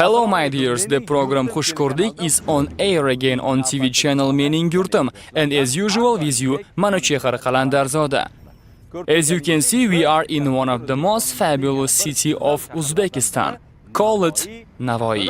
Hello my dears, the program Xush is on air again on TV channel Mening Yurtim, and as usual with you, Manuchehar Qalandarzoda. As you can see, we are in one of the most fabulous city of Uzbekistan. Call it Navoiy.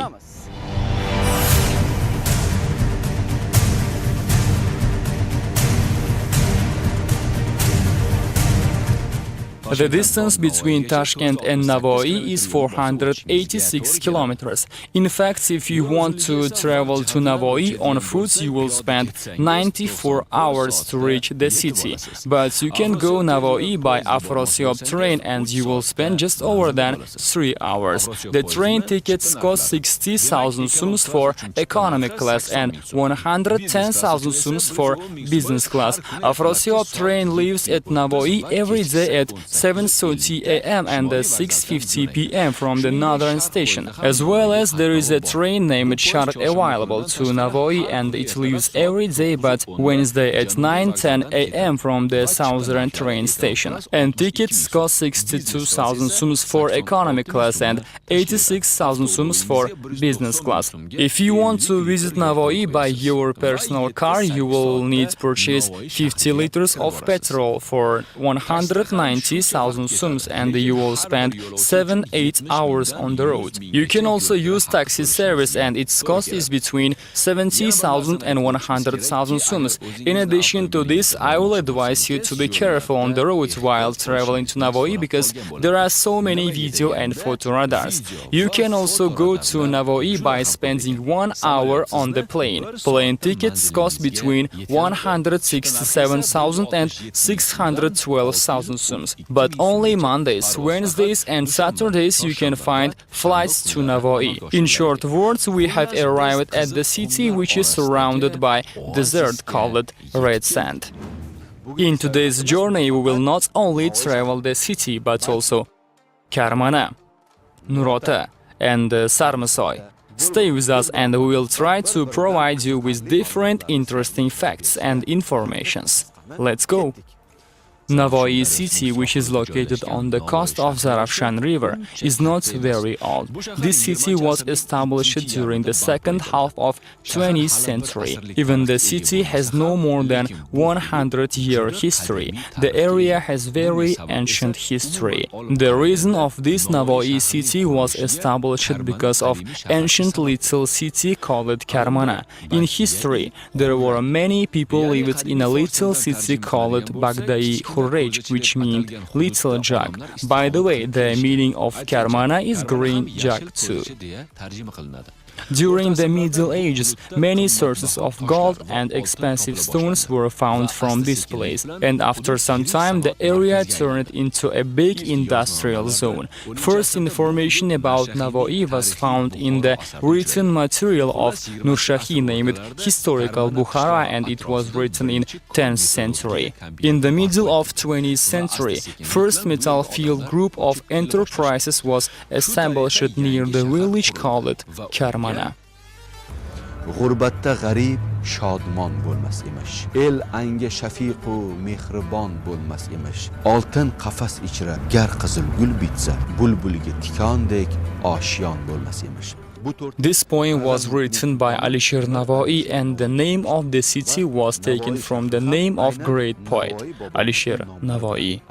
The distance between Tashkent and Navoiy is 486 kilometers. In fact, if you want to travel to Navoiy on foot, you will spend 94 hours to reach the city. But you can go Navoiy by Afrosiyab train and you will spend just over than 3 hours. The train tickets cost 60,000 sums for economic class and 110,000 sums for business class. Afrosiyab train leaves at Navoiy every day at 7:30 a.m. and 6:50 p.m. from the northern station. As well as there is a train named Chart available to Navoiy and it leaves every day but Wednesday at 9:10 a.m. from the southern train station. And tickets cost 62,000 sums for economic class and 86,000 sums for business class. If you want to visit Navoiy by your personal car, you will need to purchase 50 liters of petrol for 190,000 sums and you will spend 7-8 hours on the road. You can also use taxi service and its cost is between 70,000 and 100,000 sums. In addition to this, I will advise you to be careful on the road while traveling to Navoiy because there are so many video and photo radars. You can also go to Navoiy by spending 1 hour on the plane. Plane tickets cost between 167,000 and 612,000 sums. But only Mondays, Wednesdays and Saturdays you can find flights to Navoiy. In short words, we have arrived at the city which is surrounded by desert called red sand. In today's journey we will not only travel the city but also Karmana, Nurota and Sarmasoy. Stay with us and we will try to provide you with different interesting facts and informations. Let's go! Navoiy city, which is located on the coast of Zarafshan River, is not very old. This city was established during the second half of 20th century. Even the city has no more than 100-year history. The area has very ancient history. The reason of this Navoiy city was established because of ancient little city called Karmana. In history, there were many people lived in a little city called Bagdai, which means little jug. By the way, the meaning of Karmana is green jug too. During the Middle Ages, many sources of gold and expensive stones were found from this place, and after some time the area turned into a big industrial zone. First information about Navoiy was found in the written material of Nurshahi named Historical Bukhara, and it was written in 10th century. In the middle of 20th century, first metal field group of enterprises was established near the village called Karmana. G'urbatda g'arib shodmon bo'lmas emish. El anga shafiq u mehribon bo'lmas emish. Oltin qafas ichra gar qizil gul bitsa, bulbulga tikondek oshiyon bo'lmas emish. This poem was written by Alisher Navoiy and the name of the city was taken from the name of great poet Alisher Navoiy.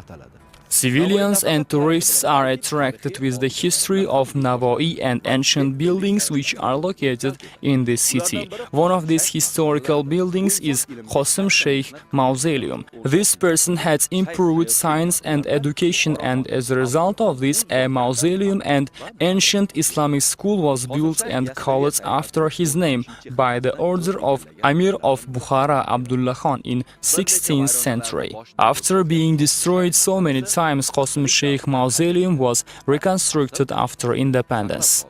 Civilians and tourists are attracted with the history of Navoiy and ancient buildings which are located in this city. One of these historical buildings is Qasim Sheikh Mausoleum. This person had improved science and education, and as a result of this, a mausoleum and ancient Islamic school was built and called after his name by the order of Amir of Bukhara Abdullah Khan in 16th century. After being destroyed so many times, Qasim Sheikh Mausoleum was reconstructed after independence.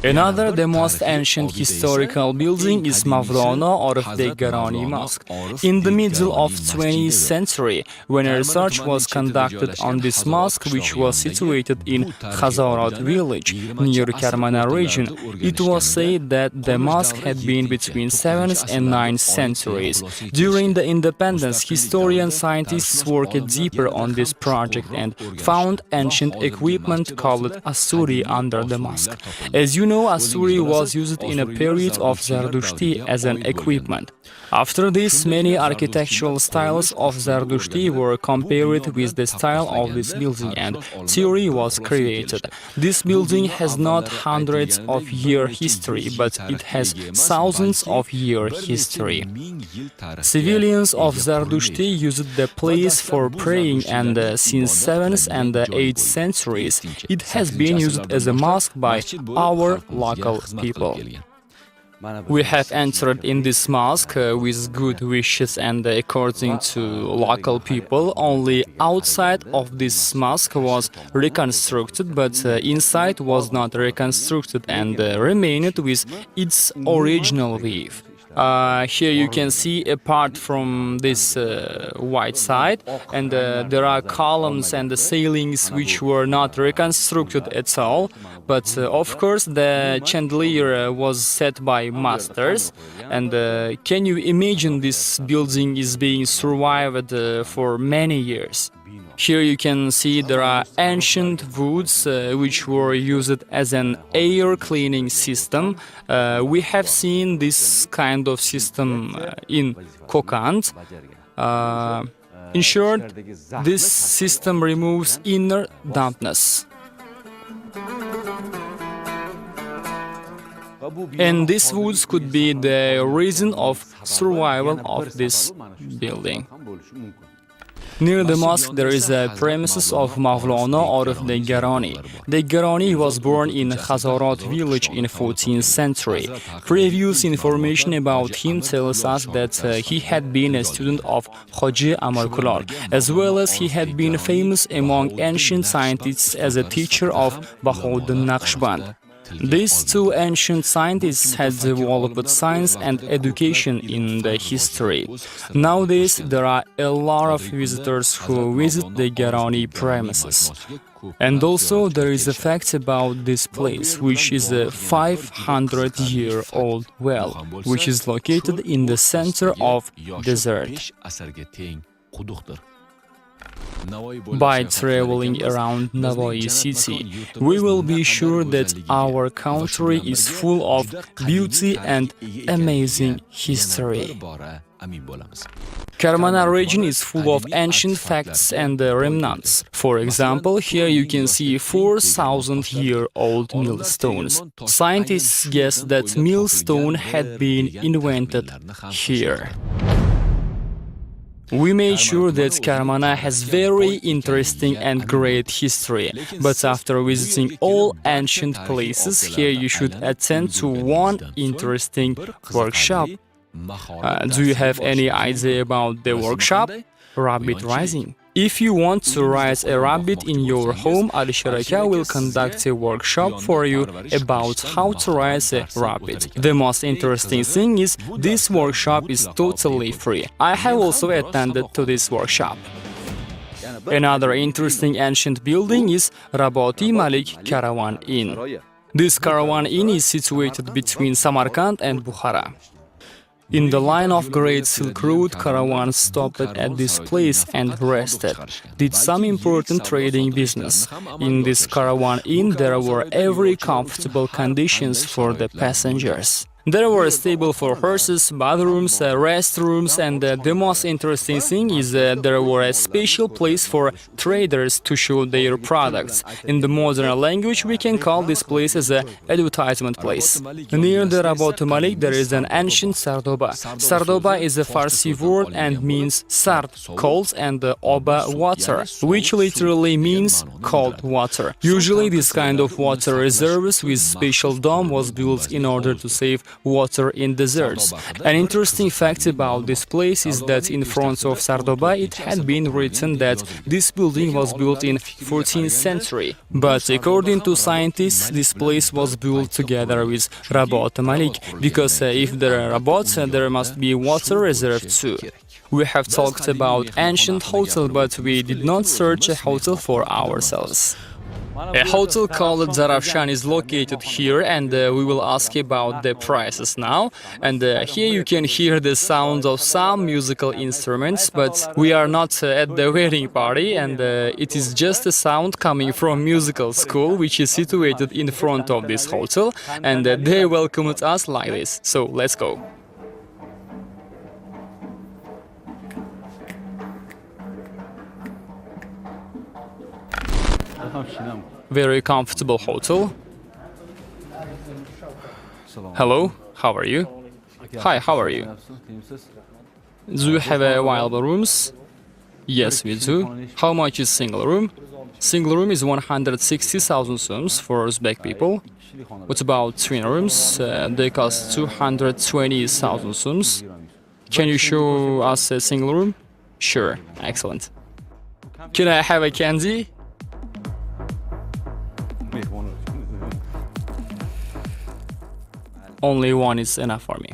Another, the most ancient historical building is Mavlana or rdik Mosque. In the middle of 20th century, when a research was conducted on this mosque, which was situated in Khazarat village near Karmana region, it was said that the mosque had been between 7th and 9th centuries. During the independence, historian scientists worked deeper on this project and found ancient equipment called Asuri under the mosque. As you know, Asuri was used in a period of Zardushti as an equipment. After this, many architectural styles of Zardushti were compared with the style of this building, and theory was created. This building has not hundreds of year history, but it has thousands of year history. Civilians of Zardushti used the place for praying, and since 7th and 8th centuries, it has been used as a mosque by our local people. We have entered in this mosque with good wishes, and according to local people, only outside of this mosque was reconstructed, but inside was not reconstructed and remained with its original view. Here you can see apart from this white side, and there are columns and the ceilings which were not reconstructed at all, but of course the chandelier was set by masters. And can you imagine this building is being survived for many years? Here you can see there are ancient woods which were used as an air cleaning system. We have seen this kind of system in Kokand. In short, this system removes inner dampness. And these woods could be the reason of survival of this building. Near the mosque there is a premises of Mavlana or of the Gheroini. The Gheroini was born in Khazarat village in 14th century. Previous information about him tells us that he had been a student of Hoji Amarkulal, as well as he had been famous among ancient scientists as a teacher of Bahauddin Naqshband. These two ancient scientists had developed science and education in the history. Nowadays, there are a lot of visitors who visit the Gheroini premises. And also, there is a fact about this place, which is a 500-year-old well, which is located in the center of desert. By traveling around Navoiy city, we will be sure that our country is full of beauty and amazing history. Karmana region is full of ancient facts and remnants. For example, here you can see 4,000-year-old millstones. Scientists guess that millstone had been invented here. We made sure that Karmana has very interesting and great history, but after visiting all ancient places, here you should attend to one interesting workshop. Do you have any idea about the workshop? Rabbit raising. If you want to raise a rabbit in your home, Ali Sharaka will conduct a workshop for you about how to raise a rabbit. The most interesting thing is this workshop is totally free. I have also attended to this workshop. Another interesting ancient building is Raboti Malik Caravan Inn. This caravan inn is situated between Samarkand and Bukhara. In the line of Great Silk Road, caravans stopped at this place and rested, did some important trading business. In this caravan inn, there were every comfortable conditions for the passengers. There were a stable for horses, bathrooms, restrooms, and the most interesting thing is there were a special place for traders to show their products. In the modern language, we can call this place as an advertisement place. Near the Rabot Malik, there is an ancient Sardoba. Sardoba is a Farsi word and means sard, cold, and oba, water, which literally means cold water. Usually, this kind of water reserves with special dome was built in order to save water in deserts. An interesting fact about this place is that in front of Sardoba it had been written that this building was built in 14th century. But according to scientists, this place was built together with Rabot Malik, because if there are rabots, there must be water reserve too. We have talked about ancient hotel, but we did not search a hotel for ourselves. A hotel called Zarafshan is located here, and we will ask about the prices now. And here you can hear the sound of some musical instruments, but we are not at the wedding party, and it is just a sound coming from musical school, which is situated in front of this hotel, and they welcomed us like this. So let's go. Very comfortable hotel. Hello, how are you? Hi, how are you? Do you have available rooms? Yes, we do. How much is single room? Single room is 160,000 soms for Uzbek people. What about twin rooms? They cost 220,000 soms. Can you show us a single room? Sure, excellent. Can I have a candy? Only one is enough for me.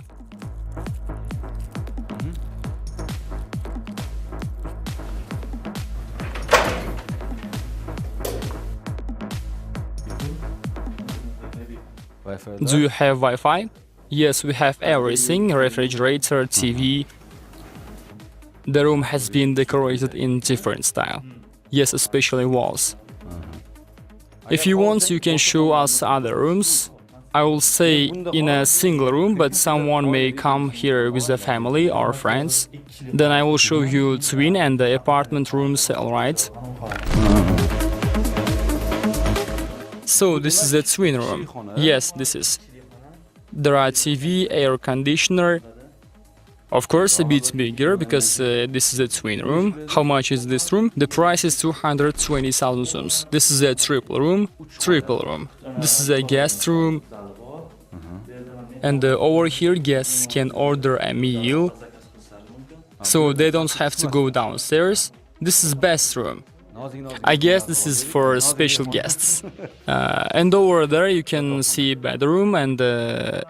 Do you have Wi-Fi? Yes, we have everything, refrigerator, TV. The room has been decorated in different style. Yes, especially walls. If you want, you can show us other rooms. I will say in a single room, but someone may come here with a family or friends. Then I will show you twin and the apartment rooms, alright? So this is a twin room. Yes, this is. There are TV, air conditioner. Of course, a bit bigger because this is a twin room. How much is this room? The price is 220,000 soms. This is a triple room. This is a guest room. And over here, guests can order a meal, so they don't have to go downstairs. This is bathroom. I guess this is for special guests. And over there you can see bedroom, and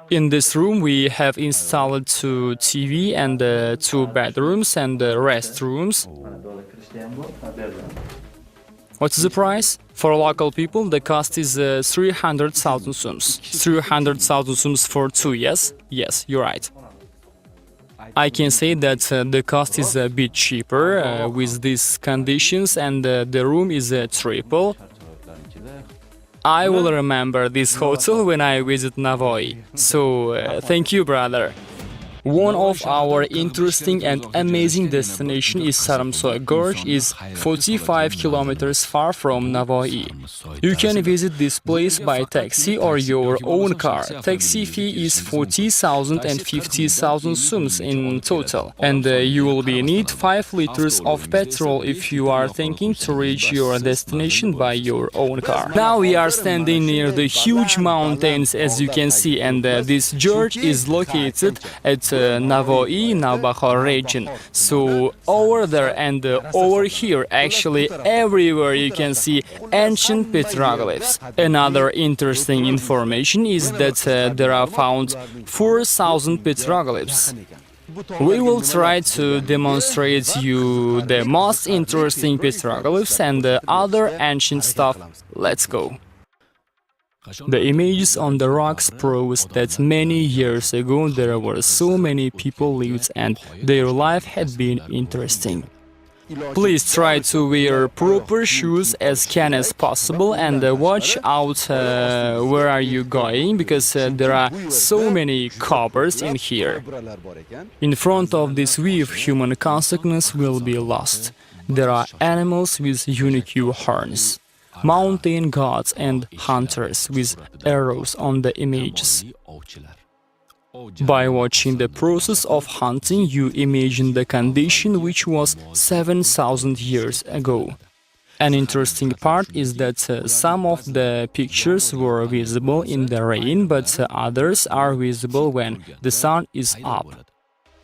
in this room we have installed 2 TV and 2 bedrooms and restrooms. What is the price? For local people, the cost is 300,000 soms. 300,000 soms for 2, yes? Yes, you're right. I can say that the cost is a bit cheaper with these conditions, and the room is a triple. I will remember this hotel when I visit Navoiy. So, thank you, brother. One of our interesting and amazing destination is Saramsoy Gorge, is 45 kilometers far from Navoiy. You can visit this place by taxi or your own car. Taxi fee is 40,000 and 50,000 soms in total, and you will be need 5 liters of petrol if you are thinking to reach your destination by your own car. Now we are standing near the huge mountains, as you can see, and this gorge is located at Navoiy, Navbakhor region. So over there and over here, actually everywhere you can see ancient petroglyphs. Another interesting information is that there are found 4,000 petroglyphs. We will try to demonstrate you the most interesting petroglyphs and the other ancient stuff. Let's go. The images on the rocks proves that many years ago there were so many people lived and their life had been interesting. Please try to wear proper shoes as can as possible, and watch out where are you going, because there are so many cobras in here. In front of this view, human consciousness will be lost. There are animals with unique horns, mountain gods and hunters with arrows on the images. By watching the process of hunting, you imagine the condition which was 7,000 years ago. An interesting part is that some of the pictures were visible in the rain, but others are visible when the sun is up.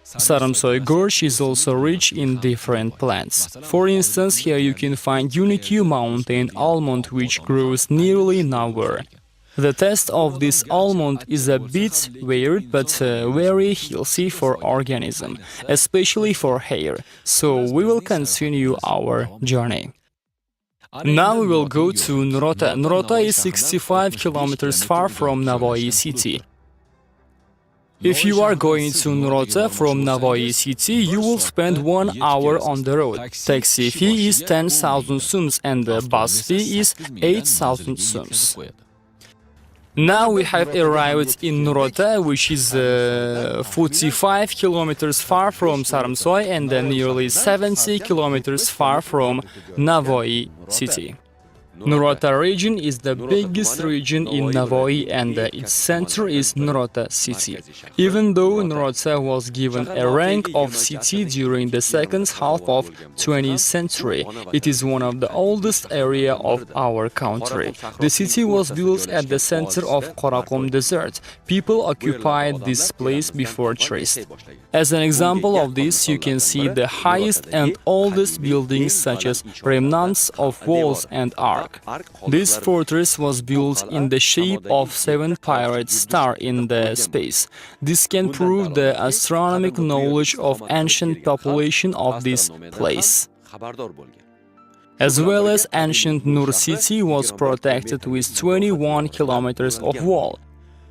Saramsoy Gorge is also rich in different plants. For instance, here you can find unique mountain almond which grows nearly nowhere. The taste of this almond is a bit weird, but very healthy for organism, especially for hair. So we will continue our journey. Now we will go to Nurota. Nurota is 65 kilometers far from Navoiy city. If you are going to Nurota from Navoiy city, you will spend 1 hour on the road. Taxi fee is 10,000 sums and the bus fee is 8,000 sums. Now we have arrived in Nurota, which is 45 kilometers far from Sarımsoy and nearly 70 kilometers far from Navoiy city. Nurota region is the biggest region in Navoiy and its center is Nurota city. Even though Nurota was given a rank of city during the second half of 20th century, it is one of the oldest area of our country. The city was built at the center of Karakum Desert. People occupied this place before Trieste. As an example of this, you can see the highest and oldest buildings such as remnants of walls and arcs. This fortress was built in the shape of 7 pirate stars in the space. This can prove the astronomical knowledge of ancient population of this place. As well as ancient Nur city was protected with 21 kilometers of wall.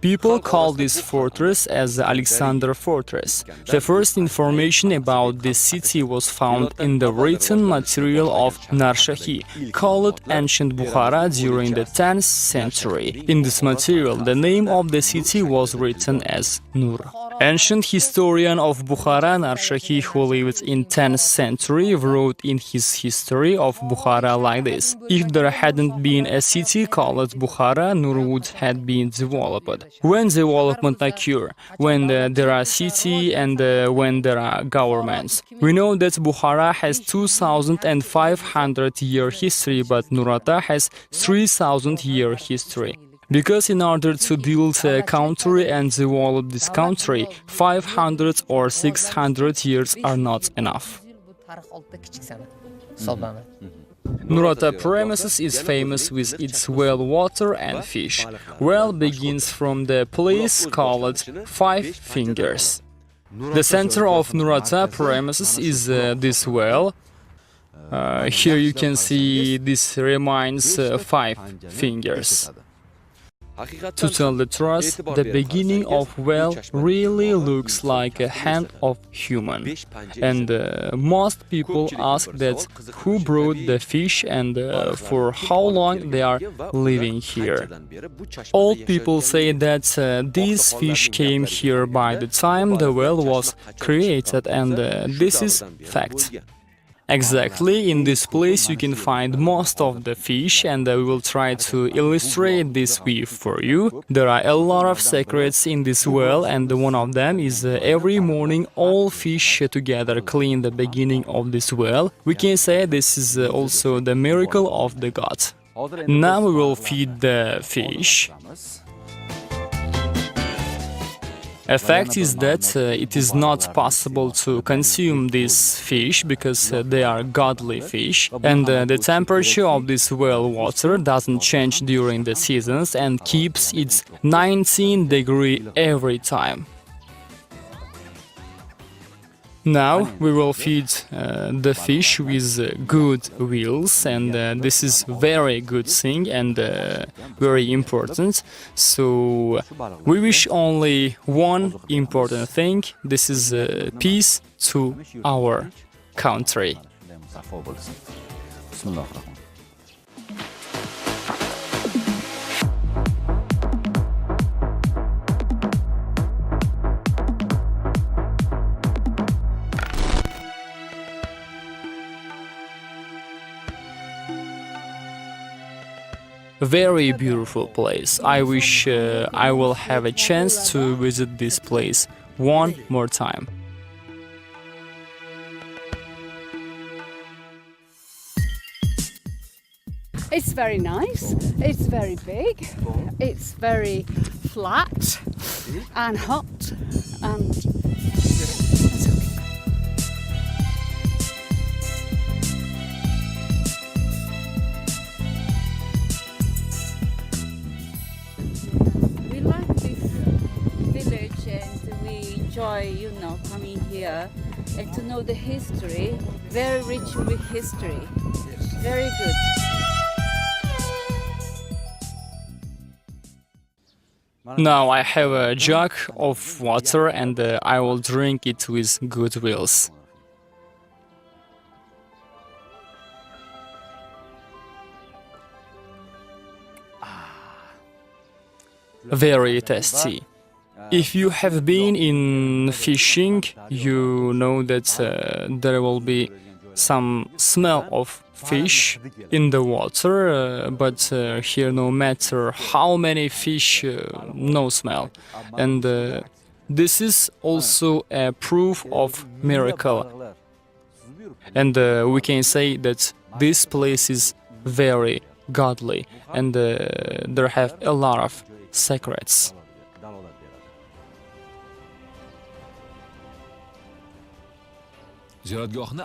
People call this fortress as the Alexander Fortress. The first information about this city was found in the written material of Narshahi, called Ancient Bukhara during the 10th century. In this material, the name of the city was written as Nur. Ancient historian of Bukhara, Narshahi, who lived in 10th century, wrote in his history of Bukhara like this: if there hadn't been a city called Bukhara, Nur would have been developed. When development occur, when there are city and when there are governments. We know that Bukhara has 2,500 year history, but Nurata has 3,000 year history. Because in order to build a country and develop this country, 500 or 600 years are not enough. Nurata premises is famous with its well water and fish. Well begins from the place called Five Fingers. The center of Nurata premises is this well. Here you can see this reminds 5 fingers. To tell the truth, the beginning of well really looks like a hand of human. And most people ask that who brought the fish and for how long they are living here. Old people say that these fish came here by the time the well was created, and this is fact. Exactly, in this place you can find most of the fish, and we will try to illustrate this with for you. There are a lot of secrets in this well, and one of them is every morning all fish together clean the beginning of this well. We can say this is also the miracle of the God. Now we will feed the fish. A fact is that it is not possible to consume these fish because they are godly fish, and the temperature of this well water doesn't change during the seasons and keeps its 19 degrees every time. Now we will feed the fish with good wheels, and this is very good thing and very important. So we wish only one important thing. This is peace to our country. Very beautiful place. I wish I will have a chance to visit this place one more time. It's very nice, it's very big, it's very flat and hot, and it's okay. We like this village and we enjoy, coming here and to know the history, very rich with history, very good. Now I have a jug of water and I will drink it with good wills. Very tasty. If you have been in fishing, you know that there will be some smell of fish in the water, but here no matter how many fish, no smell. And this is also a proof of miracle. And we can say that this place is very godly and there have a lot of secrets.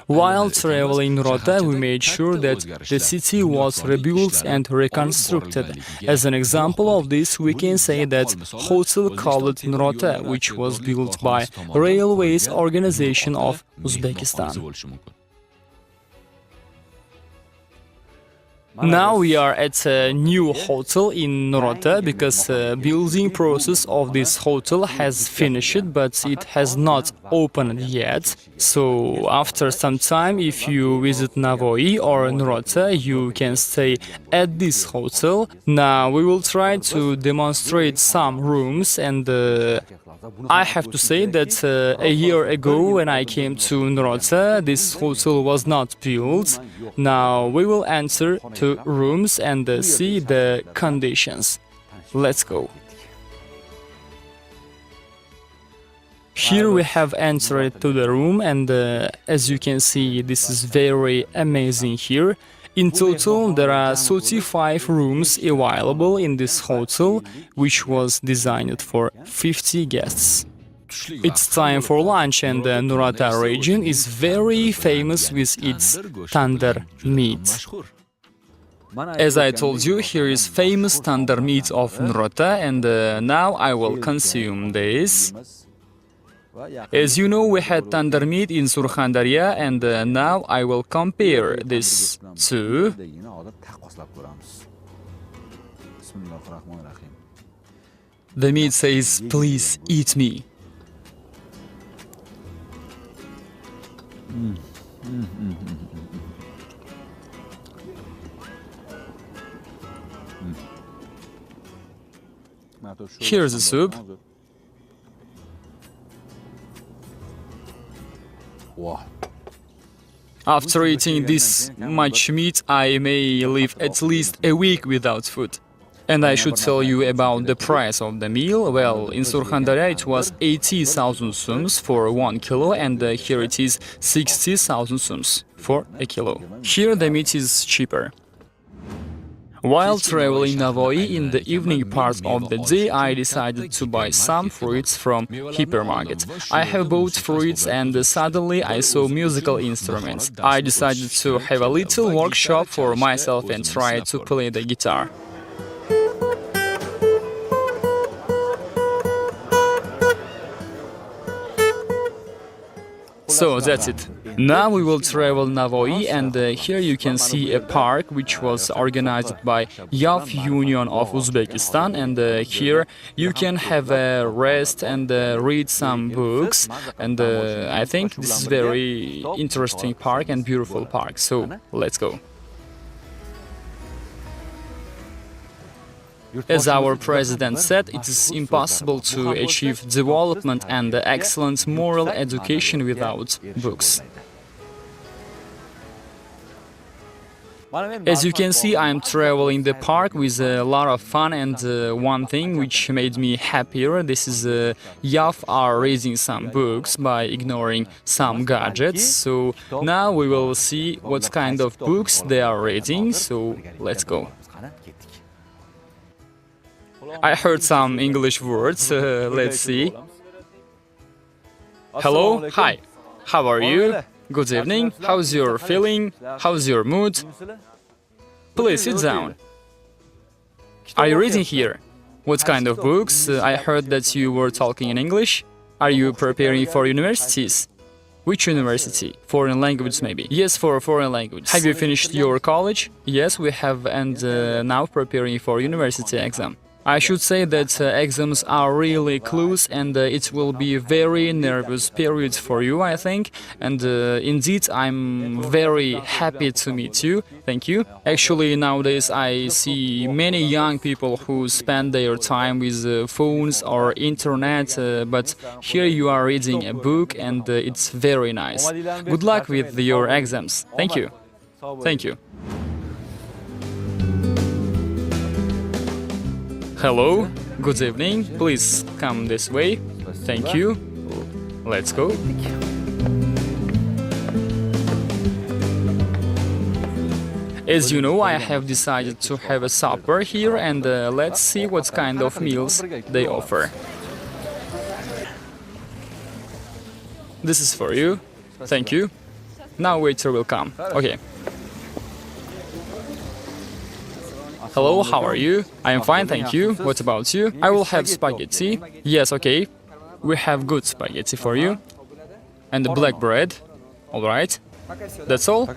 While traveling Rota, we made sure that the city was rebuilt and reconstructed. As an example of this, we can say that hotel called Rota, which was built by Railways Organization of Uzbekistan. Now we are at a new hotel in Rota because the building process of this hotel has finished, but it has not opened yet. So after some time, if you visit Navoiy or Rota, you can stay at this hotel. Now we will try to demonstrate some rooms, and I have to say that a year ago when I came to Rota, this hotel was not built. Now we will enter to rooms and see the conditions. Let's go. Here we have entered to the room, and as you can see, this is very amazing here. In total, there are 35 rooms available in this hotel, which was designed for 50 guests. It's time for lunch, and the Nurata region is very famous with its tandoor meat. As I told you, here is famous tandoor meat of Nurata, and now I will consume this. As you know, we had tandoor meat in Surxondaryo, and now I will compare this to. The meat says, "Please eat me." Here's the soup. After eating this much meat, I may live at least a week without food. And I should tell you about the price of the meal. Well, in Surxondaryo it was 80,000 sums for 1 kilo, and here it is 60,000 sums for a kilo. Here the meat is cheaper. While traveling Navoiy in the evening part of the day, I decided to buy some fruits from hypermarket. I have bought fruits, and suddenly I saw musical instruments. I decided to have a little workshop for myself and try to play the guitar. So that's it. Now we will travel Navoiy, and here you can see a park which was organized by Youth Union of Uzbekistan, and here you can have a rest and read some books, and I think this is very interesting park and beautiful park. So let's go. As our president said, it is impossible to achieve development and excellent moral education without books. As you can see, I am traveling the park with a lot of fun, and one thing which made me happier, this is youth are reading some books by ignoring some gadgets. So now we will see what kind of books they are reading, so let's go. I heard some English words, let's see. Hello, hi, how are you? Good evening, how's your feeling? How's your mood? Please sit down. Are you reading here? What kind of books? I heard that you were talking in English. Are you preparing for universities? Which university? Foreign language maybe? Yes, for foreign language. Have you finished your college? Yes, we have, and now preparing for university exam. I should say that exams are really close and it will be a very nervous period for you, I think. And indeed, I'm very happy to meet you. Thank you. Actually, nowadays I see many young people who spend their time with phones or internet, but here you are reading a book and it's very nice. Good luck with your exams. Thank you. Thank you. Hello, good evening. Please come this way. Thank you. Let's go. As you know, I have decided to have a supper here and let's see what kind of meals they offer. This is for you. Thank you. Now waiter will come. Okay. Hello, how are you? I am fine, thank you. What about you? I will have spaghetti. Yes, okay. We have good spaghetti for you. And the black bread. Alright. That's all?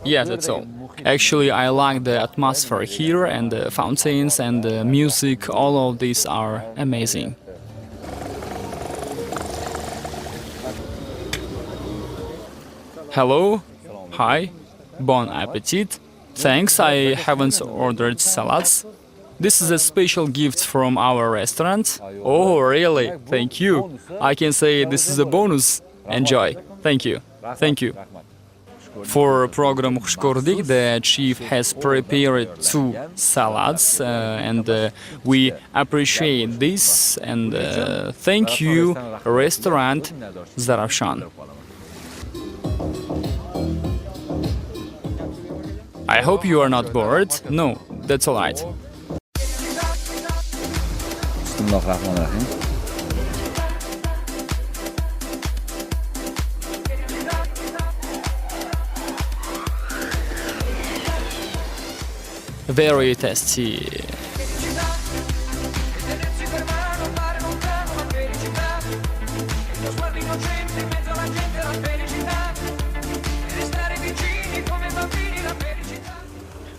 Yes, that's all. Actually, I like the atmosphere here and the fountains and the music. All of these are amazing. Hello. Hi. Bon appetit. Thanks, I haven't ordered salads. This is a special gift from our restaurant. Oh, really? Thank you. I can say this is a bonus. Enjoy. Thank you. Thank you. For program Xush, rdik, the chief has prepared 2 salads and we appreciate this and thank you, restaurant Zarafshan. I hope you are not bored. No, that's alright. Very tasty.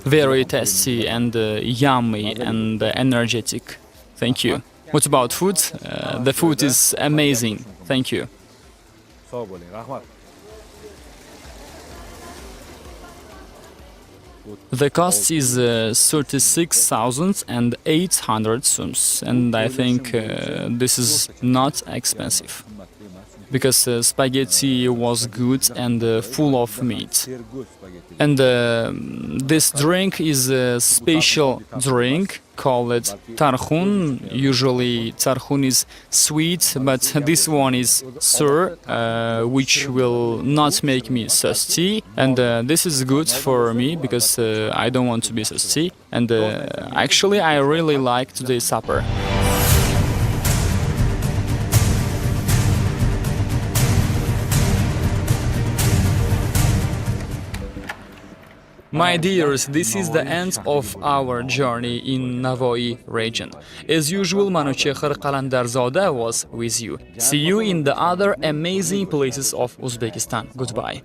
Very tasty and yummy and energetic. Thank you. What about food? The food is amazing. Thank you. The cost is 36,800 sums, and I think this is not expensive. Because spaghetti was good and full of meat. And this drink is a special drink called tarhun. Usually tarhun is sweet, but this one is sour, which will not make me thirsty. And this is good for me because I don't want to be thirsty. And actually I really like today's supper. My dears, this is the end of our journey in Navoiy region. As usual, Manuchekhar Qalandarzoda was with you. See you in the other amazing places of Uzbekistan. Goodbye.